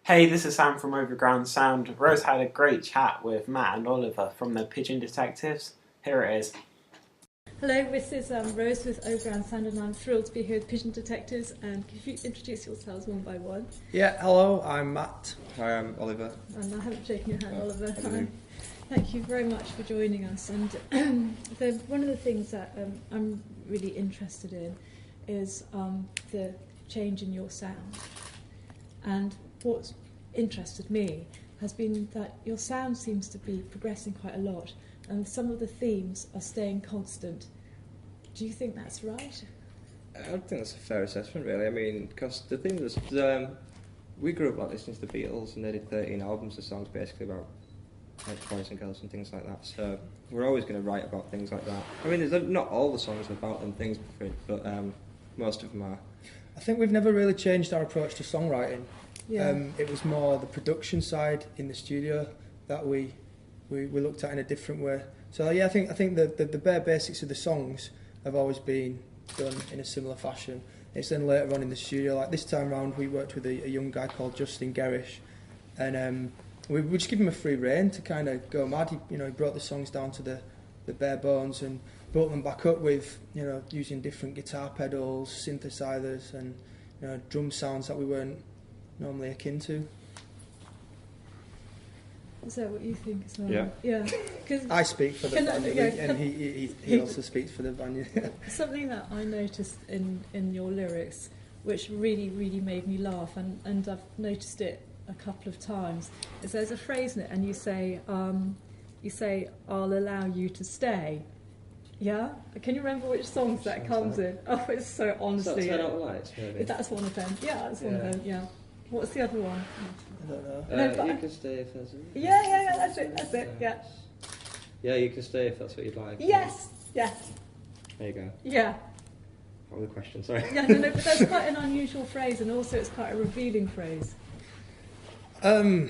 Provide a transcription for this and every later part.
Hey, this is Sam from OVERGROUND SOUND. Rose had a great chat with Matt and Oliver from the Pigeon Detectives. Here it is. Hello, this is Rose with OVERGROUND SOUND, and I'm thrilled to be here with Pigeon Detectives. And could you introduce yourselves one by one? Yeah, hello, I'm Matt. Hi, I'm Oliver. And I haven't shaken your hand, Oliver. Hi. Thank you very much for joining us. And one of the things that I'm really interested in is the change in your sound. And what's interested me has been that your sound seems to be progressing quite a lot, and some of the themes are staying constant. Do you think that's right? I think that's a fair assessment, really. I mean, because the thing is, we grew up like listening to the Beatles, and they did 13 albums of songs basically about like boys and girls and things like that. So we're always going to write about things like that. I mean, there's not all the songs are about them things, but most of them are. I think we've never really changed our approach to songwriting. Yeah. It was more the production side in the studio that we looked at in a different way. So yeah, I think the bare basics of the songs have always been done in a similar fashion. It's then later on in the studio, like this time round, we worked with a young guy called Justin Gerrish, and we just give him a free rein to kind of go mad. He brought the songs down to the bare bones and built them back up with using different guitar pedals, synthesizers, and drum sounds that we weren't normally akin to. Is that what you think as well? Yeah. Yeah. I speak for the band, and he also speaks for the band. Something that I noticed in your lyrics, which really, really made me laugh, and I've noticed it a couple of times, is there's a phrase in it, and you say, "I'll allow you to stay." Yeah? Can you remember which songs that comes in? Oh, it's so honestly. Turn Out the Lights, maybe. That's one of them. Yeah, that's one of them. Yeah. What's the other one? I don't know. No, but you can stay if that's it. Yeah, that's it, yeah. Yeah, you can stay if that's what you'd like. Yes. There you go. Yeah. What was the question? Sorry. Yeah, no, but that's quite an unusual phrase, and also it's quite a revealing phrase. I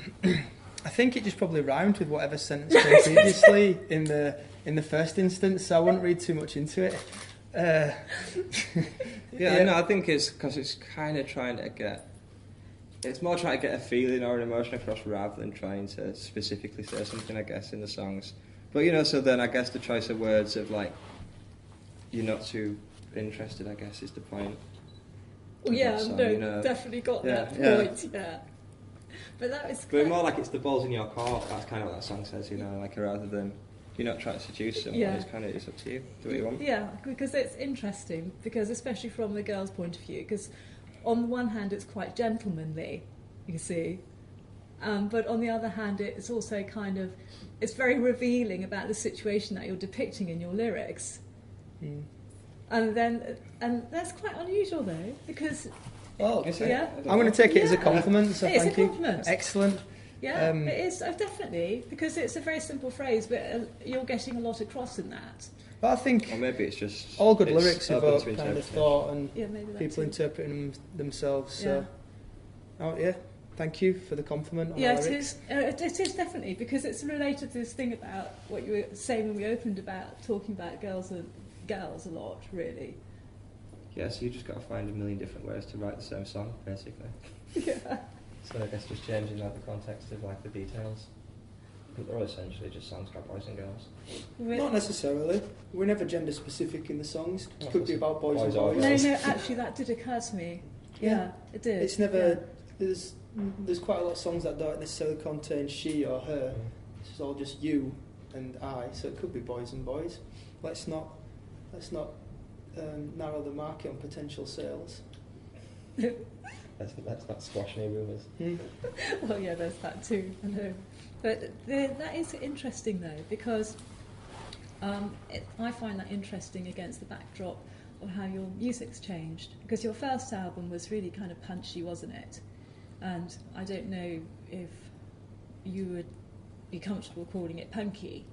think it just probably rhymed with whatever sentence came previously in the first instance, so I wouldn't read too much into it. No, I think it's because it's kind of trying to get. It's more trying to get a feeling or an emotion across rather than trying to specifically say something, I guess, in the songs. But, so then I guess the choice of words of, like, you're not too interested, I guess, is the point. Well, yeah, song, definitely got that point, yeah. But that was... But more like it's the balls in your court, that's kind of what that song says, like, rather than you're not trying to seduce someone, it's up to you, do what you want. Yeah, because it's interesting, because especially from the girl's point of view, because... on the one hand, it's quite gentlemanly, you see, but on the other hand, it's also it's very revealing about the situation that you're depicting in your lyrics. Mm. And that's quite unusual, though, because... Well, yeah. I'm going to take it as a compliment, so it's thank a you. compliment. Excellent. Yeah, it is, definitely, because it's a very simple phrase, but you're getting a lot across in that. But I think or maybe it's just all good lyrics evoke open to kind of thought and maybe people interpreting them themselves. So, thank you for the compliment on yeah, the lyrics. it is definitely, because it's related to this thing about what you were saying when we opened about talking about girls a lot, really. Yeah, so you just got to find a million different ways to write the same song, basically. Yeah. So I guess just changing like the context of like the details. But they're all essentially just songs about boys and girls. Not necessarily. We're never gender specific in the songs. It could be about boys and boys. No, actually that did occur to me. Yeah, it did. It's never... Yeah. There's quite a lot of songs that don't necessarily contain she or her. It's all just you and I, so it could be boys and boys. Let's not narrow the market on potential sales. Let's not squash any rumours. Well, yeah, there's that too, I know. But that is interesting, though, because I find that interesting against the backdrop of how your music's changed. Because your first album was really kind of punchy, wasn't it? And I don't know if you would be comfortable calling it punky.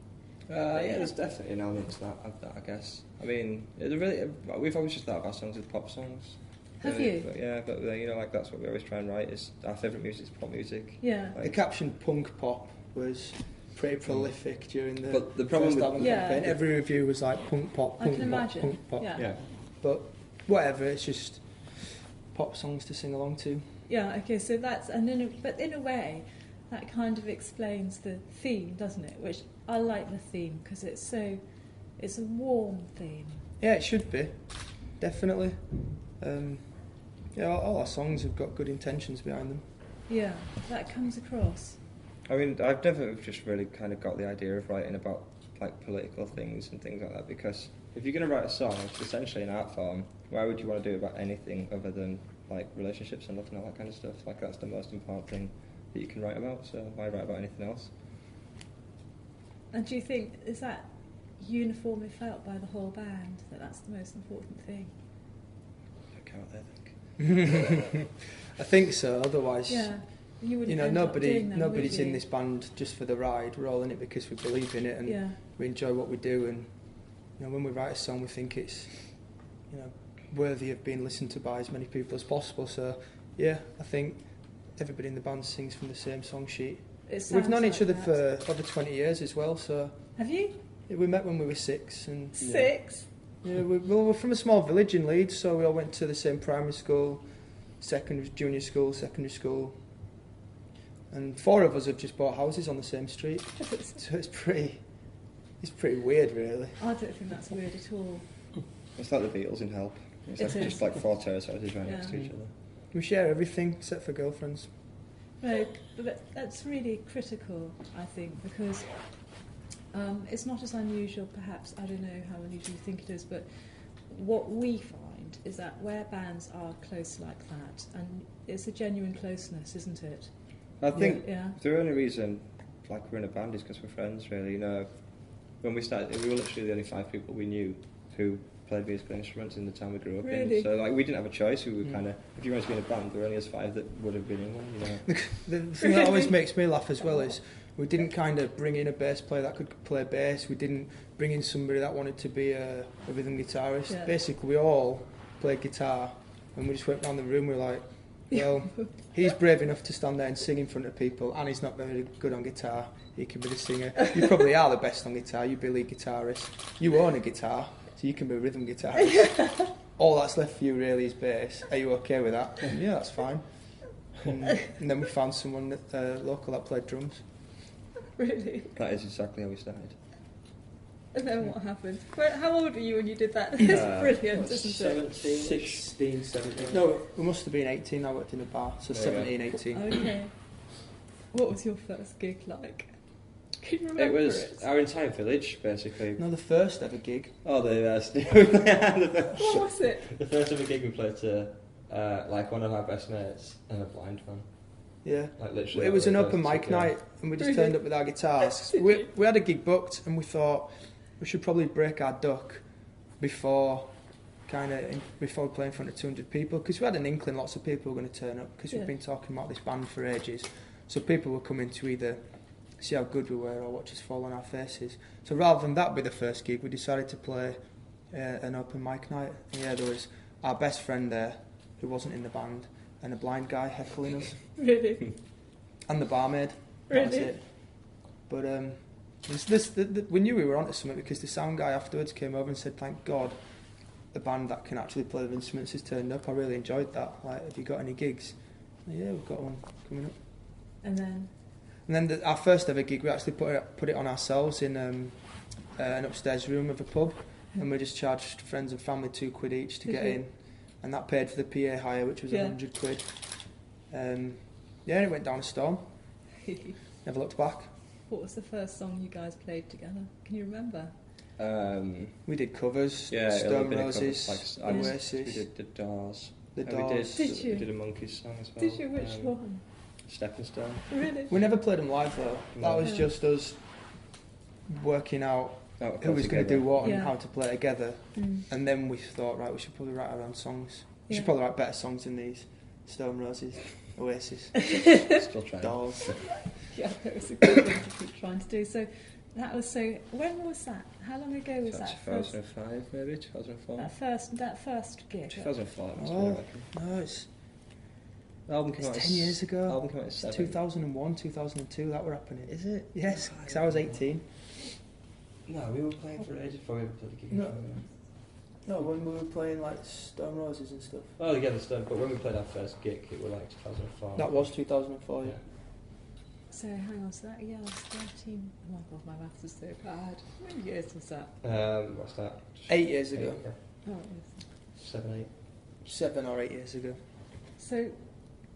Yeah, there's definitely an element to that, I guess. I mean, we've always just thought of our songs as pop songs. Have you? But like that's what we always try and write. Is our favourite music is pop music. Yeah. The caption punk pop was pretty prolific during the problem first with album campaign. Every review was like punk pop, I can imagine. punk pop. Yeah. But whatever, it's just pop songs to sing along to. Yeah, okay, so that's, but in a way, that kind of explains the theme, doesn't it? Which I like the theme because it's a warm theme. Yeah, it should be, definitely. All our songs have got good intentions behind them. Yeah, that comes across. I mean, I've never just really kind of got the idea of writing about like political things and things like that, because if you're going to write a song, it's essentially an art form. Why would you want to do about anything other than like relationships and love and all that kind of stuff? Like, that's the most important thing that you can write about, so why write about anything else? And do you think, is that uniformly felt by the whole band, that that's the most important thing? I can't think. I think so, otherwise... Yeah. You wouldn't end up doing them, nobody's would you? in this band just for the ride. We're all in it because we believe in it and we enjoy what we do. And when we write a song, we think it's worthy of being listened to by as many people as possible. So yeah, I think everybody in the band sings from the same song sheet. We've known each other for over 20 years as well. So have you? We met when we were 6. And 6. Yeah, we're from a small village in Leeds, so we all went to the same primary school, junior school, secondary school. And 4 of us have just bought houses on the same street, so it's pretty weird, really. I don't think that's weird at all. It's like the Beatles in Help. It's like just like 4 terrace houses right next to each other. We share everything except for girlfriends. No, but that's really critical, I think, because it's not as unusual, perhaps, I don't know how unusual you think it is, but what we find is that where bands are close like that, and it's a genuine closeness, isn't it? I think the only reason like we're in a band is because we're friends, really. When we started, we were literally the only 5 people we knew who played musical instruments in the town we grew up in. So like, we didn't have a choice. We were kind of, if you wanted to be in a band, there were only us 5 that would have been in one. The thing that always makes me laugh as well is we didn't kind of bring in a bass player that could play bass. We didn't bring in somebody that wanted to be a rhythm guitarist. Yeah. Basically, we all played guitar, and we just went round the room. We were like, well, he's brave enough to stand there and sing in front of people, and he's not very good on guitar. He can be the singer. You probably are the best on guitar. You'd be lead guitarist. You own a guitar, so you can be a rhythm guitarist. All that's left for you really is bass. Are you okay with that? And yeah, that's fine. And then we found someone local that played drums. Really? That is exactly how we started. And then what happened? How old were you when you did that? It's brilliant, isn't it? 16, 17. No, we must have been 18. I worked in a bar, so 17, 18. Okay. What was your first gig like? Can you remember it was our entire village, basically. No, the first ever gig. Oh, what was it? The first ever gig we played to like one of our best mates and a blind man. Yeah. Like literally. It was an open mic night, and we just turned up with our guitars. We had a gig booked, and we thought we should probably break our duck before we play in front of 200 people, because we had an inkling lots of people were going to turn up, because we've been talking about this band for ages. So people were coming to either see how good we were or watch us fall on our faces. So rather than that be the first gig, we decided to play an open mic night. And yeah, there was our best friend there who wasn't in the band, and a blind guy heckling us. Really? And the barmaid. Really? That was it. But we knew we were onto something, because the sound guy afterwards came over and said, "Thank God the band that can actually play the instruments has turned up. I really enjoyed that. Like, have you got any gigs?" Yeah, we've got one coming up. And then our first ever gig, we actually put it on ourselves in an upstairs room of a pub, and we just charged friends and family £2 each to get in, and that paid for the PA hire, which was £100. And it went down a storm. Never looked back. What was the first song you guys played together? Can you remember? We did covers. Yeah, Stone Roses, like, Oasis. We did The Doors. The Doors. Did you? We did a Monkeys song as well. Did you? Which one? Stepping Stone. Really? We never played them live though. That was just us working out who was going to do what and how to play together. And then we thought, right, we should probably write our own songs. We should probably write better songs than these. Stone Roses, Oasis, Still trying. Dolls. Yeah, it was a good thing to keep trying to do. So that was when was that? How long ago was that? 2005 maybe, 2004. That first gig. 2004 that must be, I reckon. No, it's The album came out 10 years ago. The album came out in 7. 2001, 2002 that were happening. Is it? Yes, because I was 18. No, we were playing for ages before we ever played a gig. No. No, when we were playing like Stone Roses and stuff. Oh, yeah, the Stone. But when we played our first gig, it was like 2004. That was 2004. Yeah. So hang on, so that I was 13. Oh my god, my maths is so bad. How many years was that? What's that? 8 years ago. Yeah. Oh, it is. 7, 8. 7 or 8 years ago. So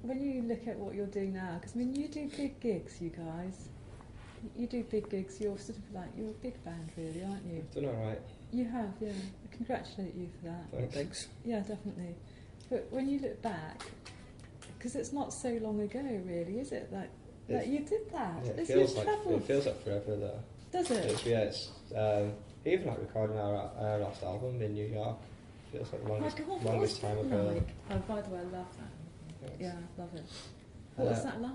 when you look at what you're doing now, because I mean, you do big gigs, you guys. You do big gigs. You're sort of like you're a big band, really, aren't you? I've done all right. You have, yeah. I congratulate you for that. Thanks. Yeah, definitely. But when you look back, because it's not so long ago, really, is it? Like you did that. Yeah, it It's feels like forever though. Does it? It's even like recording our last album in New York. Feels like the longest time ago. Like? Oh, by the way, I love that. Yeah, I love it. What was that like?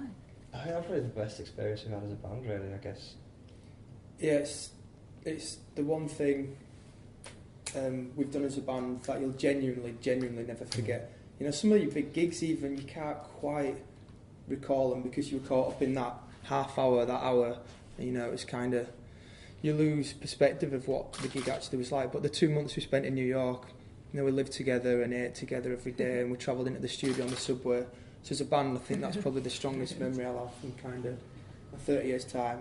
I think probably the best experience we've had as a band, really, I guess. Yeah, it's the one thing we've done as a band that you'll genuinely never forget. You know, some of your big gigs even, you can't quite recall them because you were caught up in that half hour, that hour. You know, it's kind of, you lose perspective of what the gig actually was like. But the 2 months we spent in New York, you know, we lived together and ate together every day, and we travelled into the studio on the subway. So as a band, I think that's probably the strongest memory I'll have from kind of 30 years' time.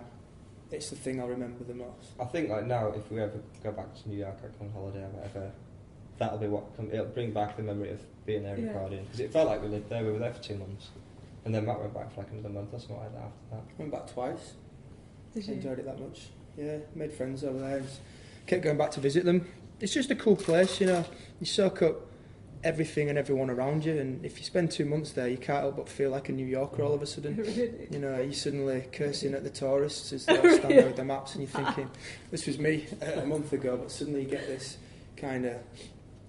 It's the thing I'll remember the most. I think like now, if we ever go back to New York, like on holiday or whatever, that'll be it'll bring back the memory of being there recording. Because it felt like we lived there. We were there for 2 months, and then Matt went back for like another month or something like that after that. Went back twice. Did you? Enjoyed it that much. Yeah, made friends over there. Kept going back to visit them. It's just a cool place, you know. You soak up everything and everyone around you, and if you spend 2 months there, you can't help but feel like a New Yorker all of a sudden. Really? You know, you're suddenly cursing at the tourists as they all stand there with the maps, and you're thinking, this was me a month ago, but suddenly you get this kind of,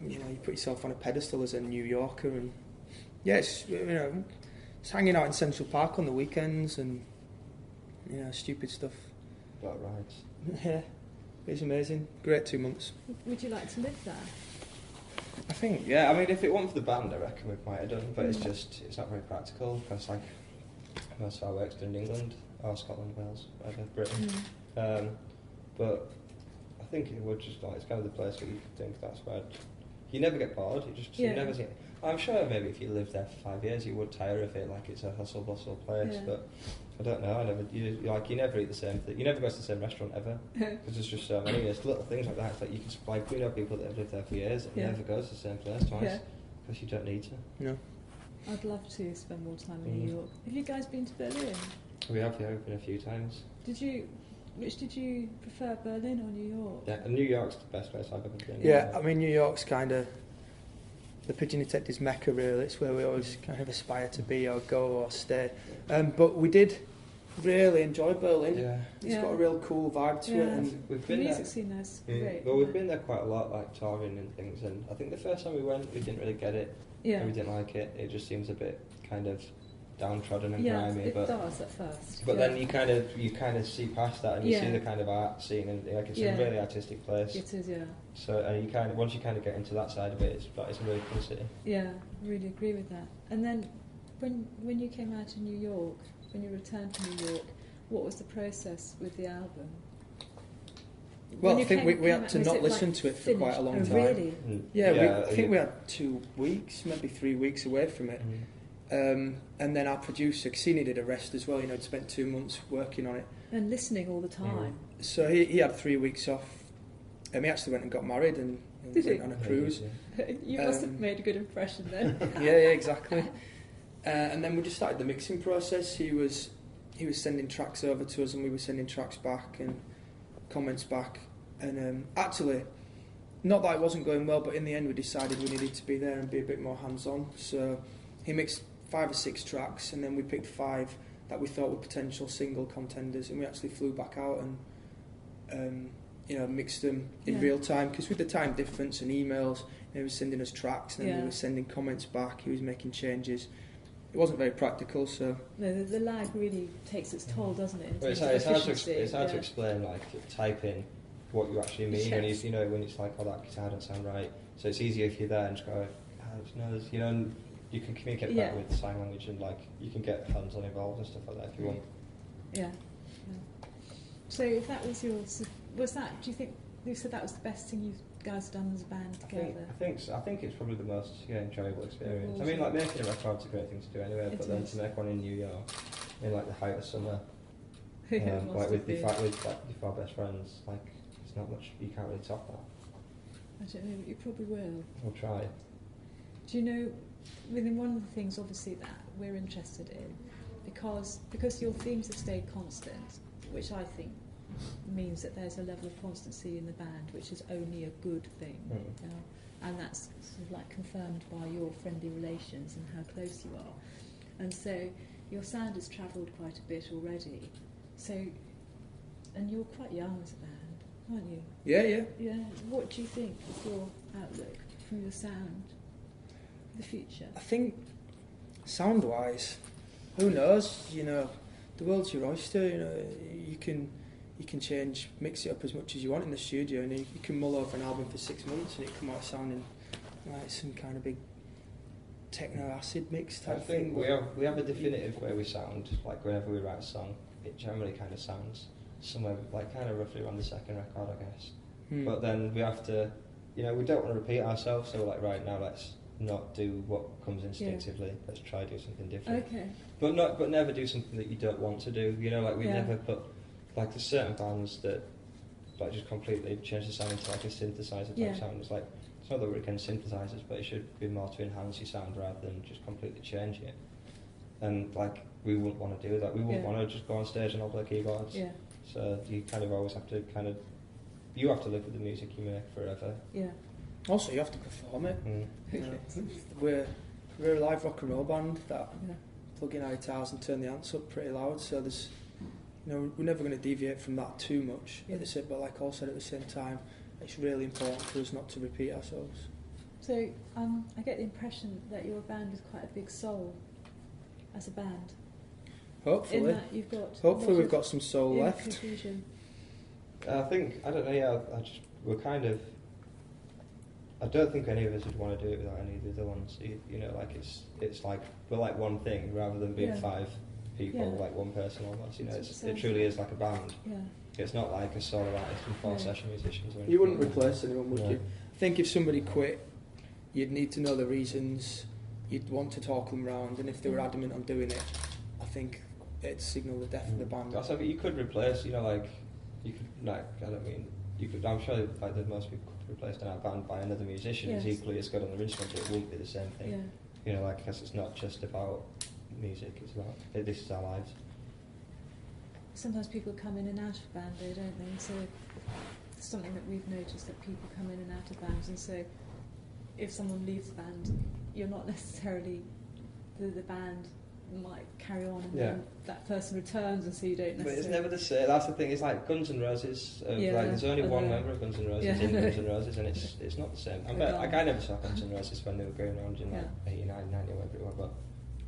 you know, you put yourself on a pedestal as a New Yorker, and yeah, it's, you know, it's hanging out in Central Park on the weekends and, you know, stupid stuff. About rides. Yeah, it's amazing. Great 2 months. Would you like to live there? I think, yeah, I mean, if it weren't for the band, I reckon we might have done, but it's not very practical, because like most of our work's done in England, or Scotland, Wales, whatever, Britain. But I think it would just like, it's kind of the place where you think that's where you never get bored, you never see it. I'm sure maybe if you lived there for 5 years, you would tire of it, like it's a hustle bustle place, but I don't know, you never eat the same thing, you never go to the same restaurant ever, because there's just so many, there's little things like that, it's like you can like, we know people that have lived there for years and never go to the same place twice, because you don't need to. No. I'd love to spend more time in New York. Have you guys been to Berlin? We have, we've been a few times. Which did you prefer, Berlin or New York? Yeah, and New York's the best place I've ever been. Yeah, I mean, New York's kind of the Pigeon Detectives Mecca, really. It's where we always kind of aspire to be or go or stay. But we did really enjoy Berlin. Yeah. It's got a real cool vibe to it. And we've The been music scene there's great. Well, we've been there quite a lot, like touring and things, and I think the first time we went, we didn't really get it. Yeah. We didn't like it. It just seems a bit kind of downtrodden and grimy. It but does at first. But then you kind of see past that, and you see the kind of art scene, and like it's a really artistic place. It is, yeah. So and you kind of once you kind of get into that side of it, it's a really cool city. Yeah, I really agree with that. And then when you came out to New York, when you returned to New York, what was the process with the album? Well, I think we had to not listen to it for quite a long time. Really? Yeah, I think we had 2 weeks, maybe 3 weeks away from it. And then our producer, because he needed a rest as well, you know, he'd spent 2 months working on it. And listening all the time. So he had 3 weeks off. He actually went and got married and went on a cruise. You must have made a good impression then. Yeah, exactly. And then we just started the mixing process. He was sending tracks over to us, and we were sending tracks back and comments back. And actually, not that it wasn't going well, but in the end we decided we needed to be there and be a bit more hands-on. So he mixed 5 or 6 tracks, and then we picked 5 that we thought were potential single contenders, and we actually flew back out and mixed them in real time, because with the time difference and emails, he was sending us tracks, and then we were sending comments back, he was making changes. It wasn't very practical, so... No, the lag really takes its toll, doesn't it? Well, it's hard to explain, like, type in what you actually mean when it's like, oh, that guitar don't sound right. So it's easier if you're there and just go, and you can communicate better with sign language, and like you can get hands-on involved and stuff like that if you want. Yeah. So if that was do you think you said that was the best thing you've guys done as a band together? I think it's probably the most enjoyable experience. I mean, like making a record's a great thing to do anyway, but then to make one in New York, in like the height of summer, like with your best friends, like it's not much, you can't really top that. I don't know, but you probably will. We'll try. Do you know, within one of the things obviously that we're interested in, because your themes have stayed constant, which I think means that there's a level of constancy in the band, which is only a good thing, you know? And that's sort of like confirmed by your friendly relations and how close you are. And so your sound has travelled quite a bit already. So, and you're quite young as a band, aren't you? Yeah. Yeah. What do you think is your outlook from your sound for the future? I think sound-wise, who knows? You know, the world's your oyster. You know, you can change, mix it up as much as you want in the studio, and you can mull over an album for 6 months and it come out sounding like some kind of big techno acid mix type thing. I think we have a definitive way we sound. Like whenever we write a song, it generally kind of sounds somewhere like kind of roughly around the second record, I guess. But then we have to, you know, we don't want to repeat ourselves. So like right now, let's not do what comes instinctively. Yeah. Let's try do something different. Okay. But never do something that you don't want to do. You know, like we never put, like there's certain bands that like just completely change the sound into like a synthesizer type sound. It's like, it's not that we're against synthesizers, but it should be more to enhance your sound rather than just completely change it. And like we wouldn't want to do that. We wouldn't want to just go on stage and all play keyboards. Yeah. So you kind of always have to you have to live with the music you make forever. Yeah. Also, you have to perform it. You know, we're a live rock and roll band that plug in our guitars and turn the amps up pretty loud. So there's, you know, we're never going to deviate from that too much. But like I said, at the same time, it's really important for us not to repeat ourselves. So I get the impression that your band is quite a big soul as a band. Hopefully. In that you've got hopefully we've got some soul left. Confusion. I think, I don't know, yeah, we're kind of, I don't think any of us would want to do it without any of the other ones. You know, like it's like, we're like one thing rather than being 5 people, like one person almost. You know, it truly is like a band. Yeah. It's not like a solo artist and 4 session musicians. Or anything. You wouldn't replace anyone, would you? I think if somebody quit, you'd need to know the reasons, you'd want to talk them round, and if they were adamant on doing it, I think it'd signal the death of the band. That's you could replace, you know, like, you could, like, I don't mean, you could, I'm sure like that most people could be replaced in our band by another musician who's equally as good on the instrument, but it wouldn't be the same thing. Yeah. You know, like, because it's not just about music, it's about, this is our lives. Sometimes people come in and out of band though, don't they? So it's something that we've noticed, that people come in and out of bands, and so if someone leaves the band, you're not necessarily, the band might carry on and then that person returns, and so you don't necessarily... But it's never the same. That's the thing, it's like Guns N' Roses, like there's only one member of Guns N' Roses in Guns N' Roses, and it's not the same. I never saw Guns N' Roses when they were going around in like 89, 90, whatever it was, but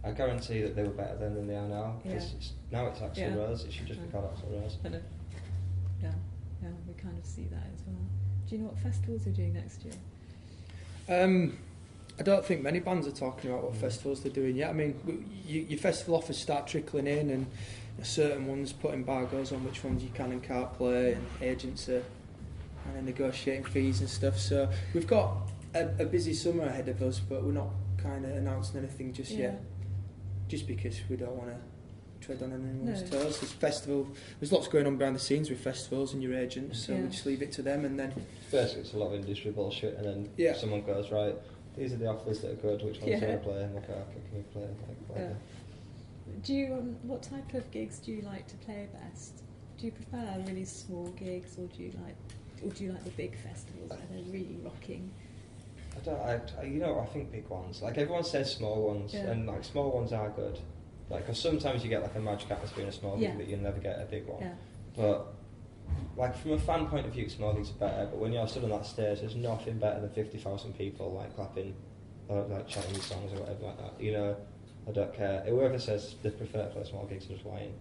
I guarantee that they were better then than they are now, because now it's Axl Rose, it should just be called Axl Rose. I know. Yeah, we kind of see that as well. Do you know what festivals you're doing next year? I don't think many bands are talking about what festivals they're doing yet. I mean, your festival offers start trickling in, and certain ones put embargoes on which ones you can and can't play, and agents are kind of negotiating fees and stuff. So we've got a busy summer ahead of us, but we're not kind of announcing anything just yet, just because we don't want to tread on anyone's toes. There's lots going on behind the scenes with festivals and your agents, so we just leave it to them. And then basically it's a lot of industry bullshit, and then someone goes, right, these are the offers that are good, which ones do you want to play? And okay, can you play? Like, do you, what type of gigs do you like to play best? Do you prefer really small gigs, or do you like the big festivals where they're really rocking? I think big ones. Like everyone says small ones, and like small ones are good. Like, cause sometimes you get like a magic atmosphere in a small gig that you'll never get a big one. Yeah. But like from a fan point of view, small gigs are better. But when you're stood on that stage, there's nothing better than 50,000 people like clapping, or like chanting songs or whatever like that. You know, I don't care. Whoever says they prefer to play small gigs are just lying.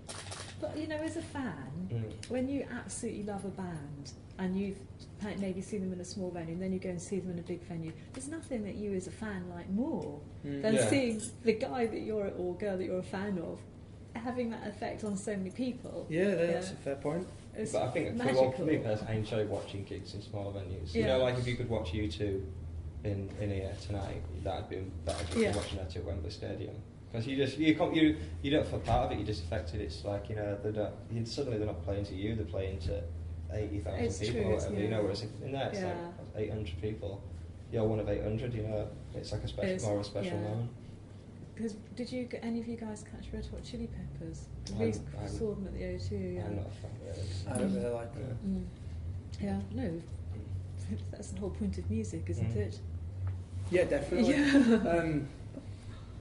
But you know, as a fan, when you absolutely love a band and you've maybe seen them in a small venue and then you go and see them in a big venue, there's nothing that you as a fan like more than seeing the guy that you're or girl that you're a fan of having that effect on so many people. Yeah, that's a fair point. It's But I think magical. for me personally, I enjoy watching gigs in smaller venues. Yeah. You know, like if you could watch U2 in here tonight, that'd be better than watching that at Wembley Stadium. Because you don't feel part of it. You're just affected. It's like suddenly they're not playing to you. They're playing to 80,000 people or whatever. You know, whereas in there it's like 800 people. You're one of 800. You know, it's like more of a special moment. Because did any of you guys catch Red Hot Chili Peppers? We saw them at the O2. Yeah. I'm not a fan really. I don't really like it. Yeah, no, that's the whole point of music, isn't it? Yeah, definitely. Yeah.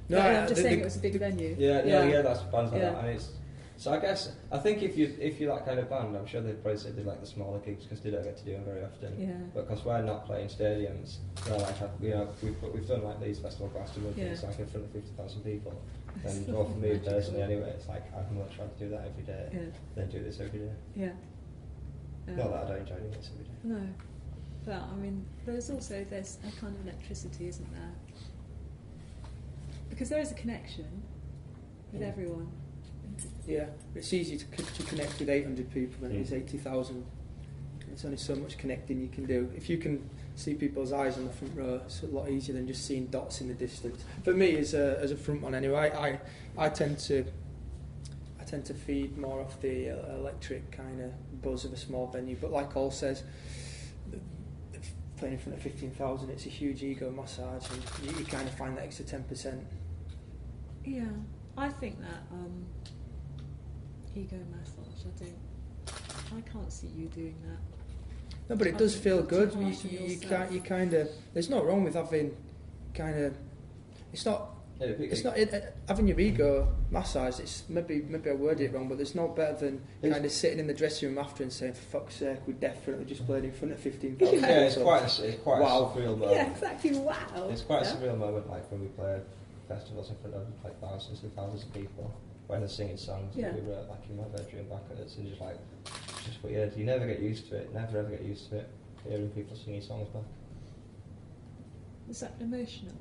No, I'm just saying it was a big venue. Yeah, that's bands like that, and it's. So I think if you're that kind of band, I'm sure they'd probably say they like the smaller gigs because they don't get to do them very often. Yeah. But because we're not playing stadiums, we're like we've done like these festival Glastonbury things like in front of 50,000 people. And for me personally, anyway, it's like I'd much rather do that every day than do this every day. Yeah. Not that I don't enjoy doing this every day. No, but I mean, there's a kind of electricity, isn't there? Because there is a connection with everyone. Yeah, it's easy to connect with 800 people than it is 80,000. There's only so much connecting you can do. If you can see people's eyes on the front row, it's a lot easier than just seeing dots in the distance. For me, as a front one anyway, I tend to feed more off the electric kind of buzz of a small venue. But like Al says, playing in front of 15,000, it's a huge ego massage, and you kind of find that extra 10%. Yeah, I think that ego massage. I can't see you doing that. No, but it does feel good. You kind of. There's no wrong with having kind of. It's not having your ego massaged. It's maybe I worded it wrong, but there's no better than kind of sitting in the dressing room after and saying, "For fuck's sake, we definitely just played in front of 15,000." Yeah, it's quite a surreal moment. Yeah, exactly. Wow. It's quite a surreal moment, like when we play festivals in front of like thousands and thousands of people, when they're singing songs that we wrote like in my bedroom back at us, and just like it's just weird. You never get used to it. Never ever get used to it. Hearing people singing songs back. Is that emotional?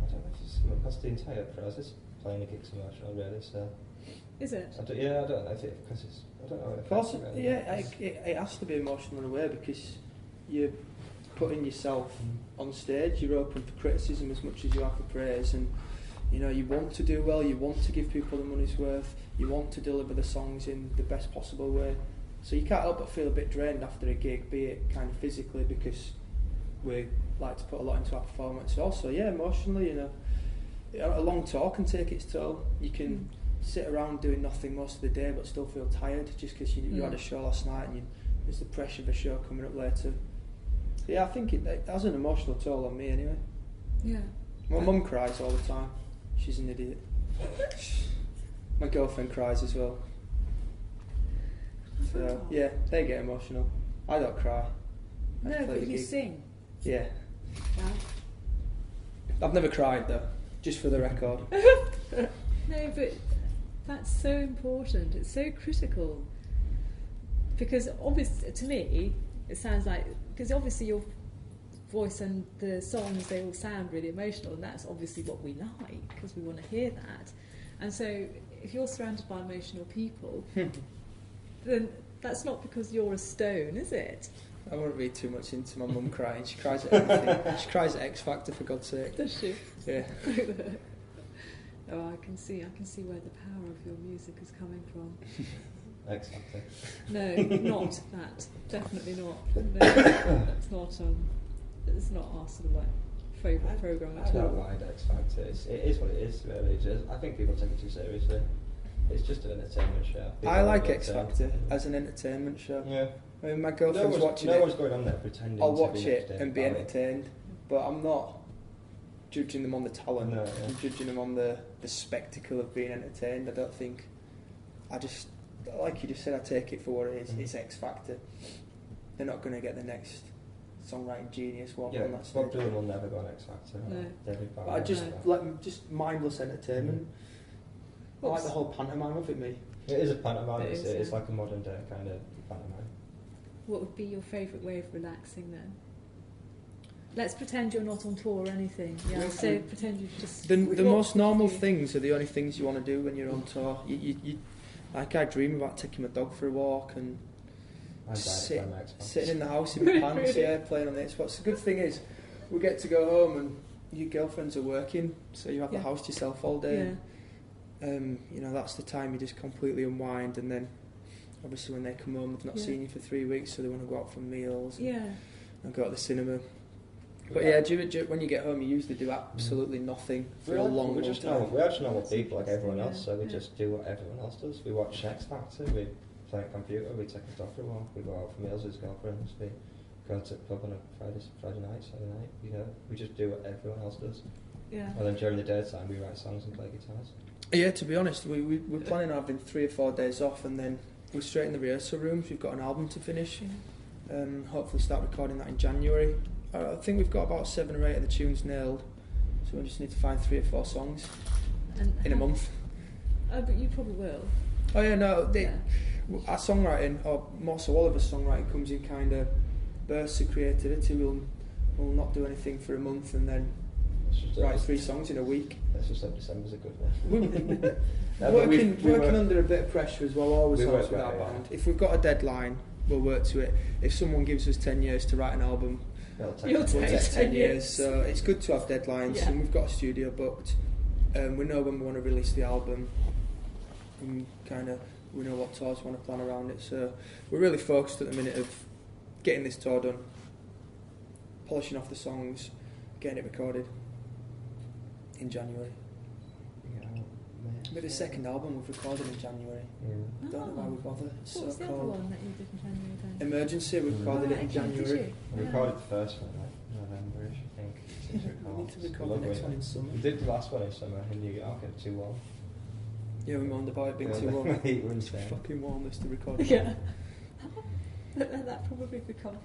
I don't know. It's just, because the entire process playing a gig's emotional, really. So. Is it? I don't know if it because it's. I don't know. Of course, it has to be emotional in a way because you're putting yourself on stage. You're open for criticism as much as you are for praise, and you know you want to do well. You want to give people the money's worth. You want to deliver the songs in the best possible way. So you can't help but feel a bit drained after a gig, be it kind of physically because we like to put a lot into our performance. Also, emotionally, you know, a long tour can take its toll. You can sit around doing nothing most of the day but still feel tired just because you had a show last night and there's the pressure of a show coming up later. Yeah, I think it has an emotional toll on me anyway. Yeah. My mum cries all the time. She's an idiot. My girlfriend cries as well. So, yeah, they get emotional. I don't cry. No, but you sing. Yeah. Yeah. I've never cried though, just for the record. No, but that's so important. It's so critical. Because obviously, to me, it sounds like, because obviously your voice and the songs, they all sound really emotional, and that's obviously what we like, because we want to hear that. And so, if you're surrounded by emotional people, then that's not because you're a stone, is it? I won't read too much into my mum crying. She cries at everything. She cries at X Factor, for God's sake. Does she? Yeah. Oh, I can see where the power of your music is coming from. X Factor. No, not that. Definitely not. No, it's not our sort of like favourite programme at I don't all. mind X Factor. It is what it is, really. I think people take it too seriously. It's just an entertainment show. I like X Factor as an entertainment show. Yeah. I mean, my girlfriend's watching it. No one's going on there pretending I'll to watch be it and be entertained, but I'm not judging them on the talent. No, yeah. I'm judging them on the spectacle of being entertained. I don't think. I just, like you just said, I take it for what it is. It's X Factor. They're not going to get the next songwriting genius one on that stage. Bob Dylan will never go on X Factor. No. I just mindless entertainment. I like the whole pantomime of it, me. It is a pantomime. It's yeah. like a modern day kind of pantomime. What would be your favourite way of relaxing then? let's pretend you're not on tour or anything. Yeah, so pretend you just... The what most would you normal do? things are the only things you want to do when you're on tour. Like I dream about taking my dog for a walk and sitting in the house in my pants, Really? playing on the Xbox. The good thing is, we get to go home and your girlfriends are working, so you have the house to yourself all day. Yeah. And, that's the time you just completely unwind, and then obviously when they come home they've not seen you for 3 weeks, so they want to go out for meals and go to the cinema. But when you get home you usually do absolutely nothing for a long time. We're just normal people like everyone else, so we just do what everyone else does. We watch X Factor, we play a computer, we take a dog for a walk, we go out for meals with his girlfriends, we go to the pub on a Friday night, Saturday night, we just do what everyone else does. Yeah. And then during the daytime we write songs and play guitars. Yeah, to be honest, we're planning on having 3 or 4 days off, and then we're straight in the rehearsal rooms. We've got an album to finish. Hopefully start recording that in January. I think we've got about 7 or 8 of the tunes nailed, so we just need to find 3 or 4 songs in a month. Oh, but you probably will. Oh yeah, no, our songwriting, or more so all of us songwriting, comes in kind of bursts of creativity. We'll not do anything for a month and then write 3 songs in a week. Let's just hope December's a good one. Working under a bit of pressure as well always helps with our band. If we've got a deadline, we'll work to it. If someone gives us 10 years to write an album, You'll take 10 years. So it's good to have deadlines, and we've got a studio booked. We know when we want to release the album, and we know what tours we want to plan around it. So we're really focused at the minute of getting this tour done, polishing off the songs, getting it recorded in January. With the second album we've recorded in January. I don't know why we bother. It's What was so the other cold. one that you did in January then? Emergency, we recorded it in January. We recorded the first one like November-ish, I think. We need to record the next one in summer. We did the last one in summer in New York at 2-1. Yeah, we moaned about it being too warm. It's fucking warm this to record. Yeah. That probably became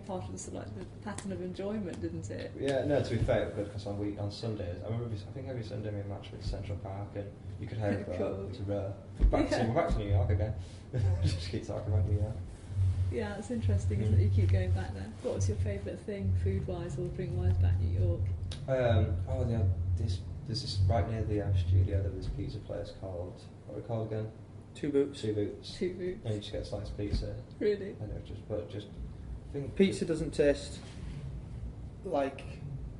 part of the pattern of enjoyment, didn't it? Yeah, no, to be fair, it was good because on Sundays, I think every Sunday we matched with Central Park and you could hear it go to we're back to New York again. Just keep talking about New York. Yeah, it's interesting, isn't it? You keep going back there. What was your favourite thing, food-wise or drink-wise, about New York? There's this right near the studio. There was a pizza place called, what are we called again? Two Boots. Two Boots. And you just get a slice of pizza. Really? And it just I think Pizza doesn't taste like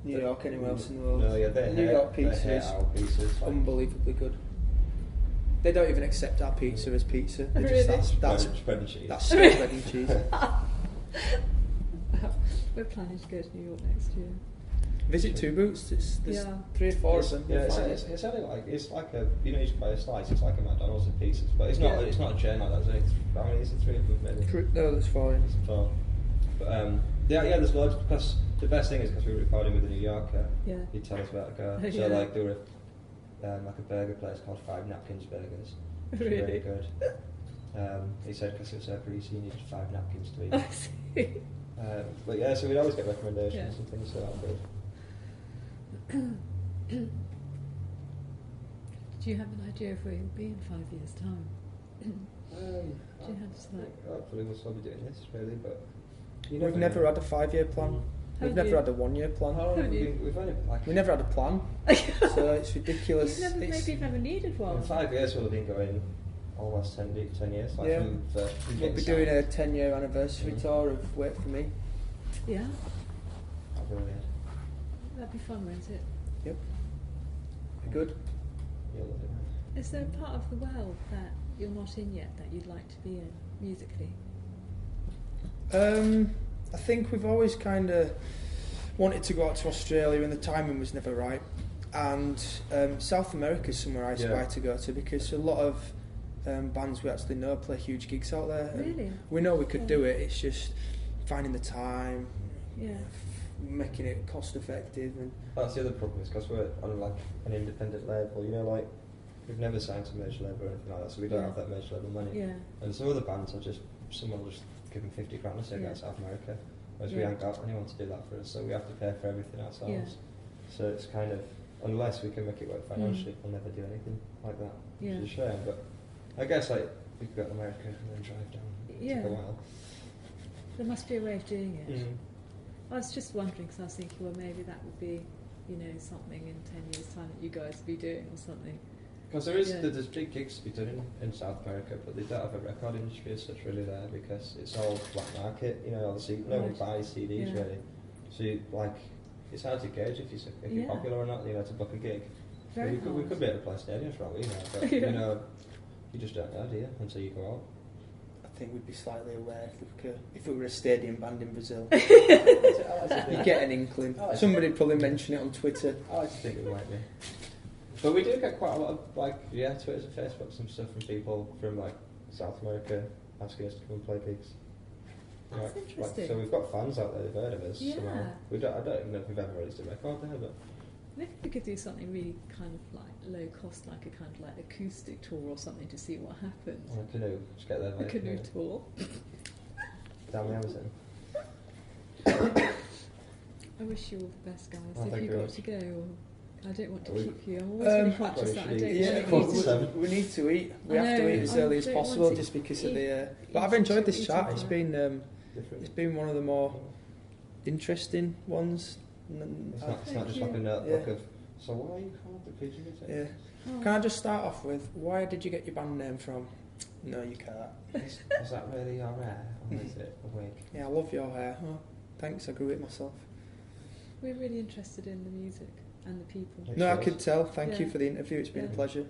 New York anywhere else in the world. No, yeah, New York pizza is pizzas, like, unbelievably good. They don't even accept our pizza as pizza. They Really? that's bread and cheese. That's straight bread and cheese. We're planning to go to New York next year. Visit Two Boots. There's 3 or 4 of them. Yeah, it's only like a you can buy a slice. It's like a McDonald's of pizzas, but it's not a chain like that. Is it 3 of them maybe? No, there's 4 in. So, but there's loads because the best thing is because we were recording with a New Yorker. Yeah. He'd tell us about to go. Oh, So yeah. like there were like a burger place called 5 Napkins Burgers. Which Really? was very good. He said because it was so greasy, you needed 5 napkins to eat. I see. But yeah, so we'd always get recommendations and things, so that was good. Do you have an idea of where you'll be in 5 years' time? Do you have to like? Hopefully we'll still be doing this, really, but We've never had a 5-year plan. We've never had a 1-year plan. We've only like We never had a plan, so it's ridiculous. Maybe you've never needed one. in 5 years we'll have been going almost 10 years. Like Yeah. from We'll be doing a 10-year anniversary tour of Wait For Me. Yeah, Brilliant. that'd be fun, won't it? Yep. Be good. Yeah, lovely. Is there a part of the world that you're not in yet that you'd like to be in musically? I think we've always kind of wanted to go out to Australia, and the timing was never right. And South America is somewhere I aspire to go to, because a lot of bands we actually know play huge gigs out there. Really? We know we could do it. It's just finding the time, making it cost effective, and That's the other problem, is because we're on like an independent label, like we've never signed to a major label or anything like that, so we don't have that major label money. Yeah. And some other bands are just, someone will just give them 50 grand to say go to South America, whereas we haven't got anyone to do that for us, so we have to pay for everything ourselves. Yeah. So it's kind of, unless we can make it work financially, we'll never do anything like that, which is a shame. But I guess like we could go to America and then drive down. It took a while. There must be a way of doing it. I was just wondering, because I was thinking, well, maybe that would be, you know, something in 10 years' time that you guys would be doing or something. Because there's big gigs to be done in South America, but they don't have a record industry as such really there, because it's all black market, you know, obviously no one buys CDs really. So it's hard to gauge if you're popular or not, you know, to book a gig. Very we could be able to play stadiums for all we know, but you know, you just don't know, do you, until you go out. I think we'd be slightly aware if we were a stadium band in Brazil. You get an inkling. Somebody'd probably mention it on Twitter. I like to think it might be. But we do get quite a lot of Twitters and Facebooks and stuff from people from South America asking us to come and play gigs. That's interesting. So we've got fans out there who've heard of us. Yeah. Somehow. I don't even know if we've ever released a record there, but Maybe we could do something really kind of low cost, like a kind of acoustic tour or something to see what happens. on a canoe, just get there. A canoe tour. Down the Amazon. I wish you all the best, guys. Oh, If thank you've you got very to go, or I don't want to We- keep you. I'm always really conscious that I don't Yeah, want to eat. we need to eat. We I have to know, eat as I early as don't want possible, to just because of eat- the. But I've enjoyed this eating chat. It's time. been one of the more interesting ones. It's not just like a notebook of. So why are you called the Pigeon Detectives? Yeah. Oh. Can I just start off with why did you get your band name from? No, you can't. Is that really your hair, or is it a wig? Yeah, I love your hair. Oh, thanks, I grew it myself. We're really interested in the music and the people. No, I could tell. Thank you Yeah. for the interview. It's been a Yeah. pleasure.